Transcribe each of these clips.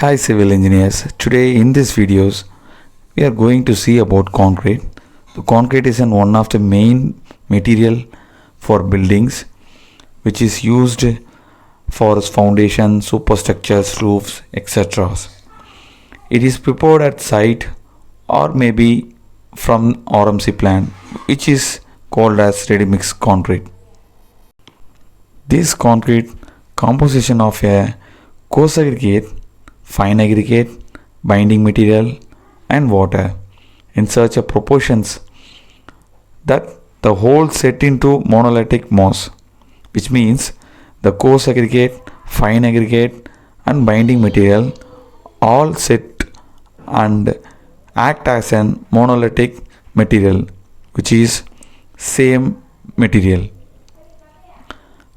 Hi civil engineers. Today in this videos we are going to see about concrete. The concrete is one of the main material for buildings which is used for foundation, superstructures, roofs, etc. It is prepared at site or maybe from RMC plant which is called as ready mix concrete. This concrete composition of a coarse aggregate, fine aggregate, binding material and water in such a proportions that the whole set into monolithic mass, which means the coarse aggregate, fine aggregate and binding material all set and act as an monolithic material, which is same material.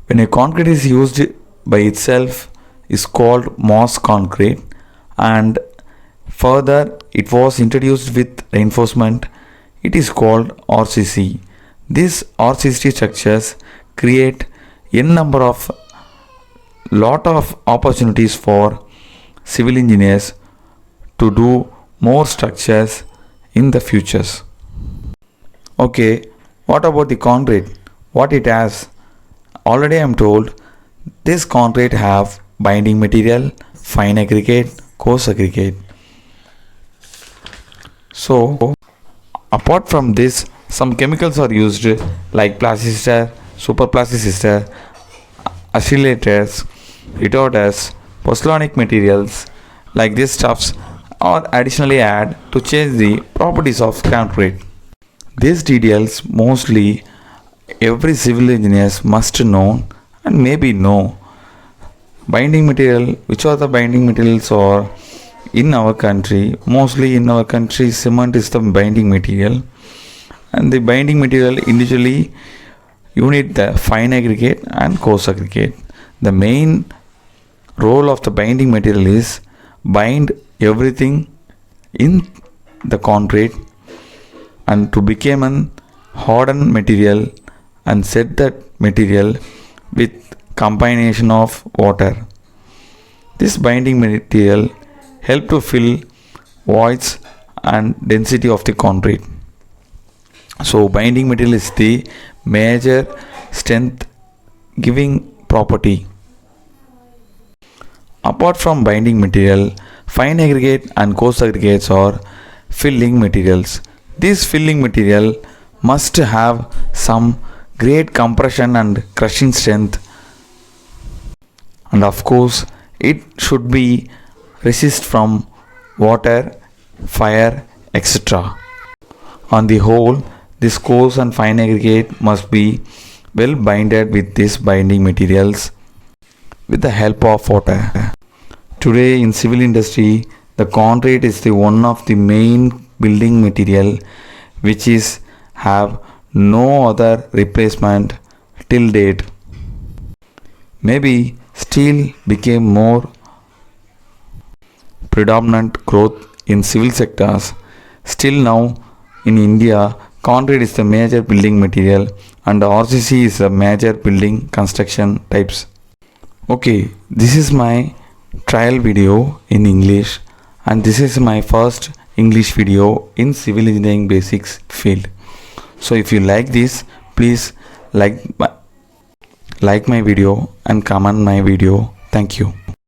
When a concrete is used by itself is called mass concrete, and further it was introduced with reinforcement, it is called RCC. These RCC structures create n number of lot of opportunities for civil engineers to do more structures in the futures. Okay, what about the concrete? What it has? Already I am told this concrete have binding material, fine aggregate, coarse aggregate. So apart from this, some chemicals are used like plasticizer, superplasticizer, accelerators, retarders, pozzolanic materials like these stuffs are additionally add to change the properties of concrete. These details mostly every civil engineers must know and maybe know. Binding material, which are the binding materials are in our country? Mostly in our country cement is the binding material, and the binding material individually you need the fine aggregate and coarse aggregate. The main role of the binding material is bind everything in the concrete and to become an hardened material and set that material with combination of water. This binding material help to fill voids and density of the concrete. So binding material is the major strength giving property. Apart from binding material, fine aggregate and coarse aggregates are filling materials. This filling material must have some great compression and crushing strength, and of course it should be resist from water, fire, etc. On the whole, this coarse and fine aggregate must be well binded with these binding materials with the help of water. Today in civil industry, the concrete is the one of the main building material which is have no other replacement till date. Maybe steel became more predominant growth in civil sectors. Still now in India, concrete is the major building material and RCC is the major building construction types. Okay, this is my trial video in English, and this is my first English video in civil engineering basics field. So if you like this, please like my video and comment my video. Thank you.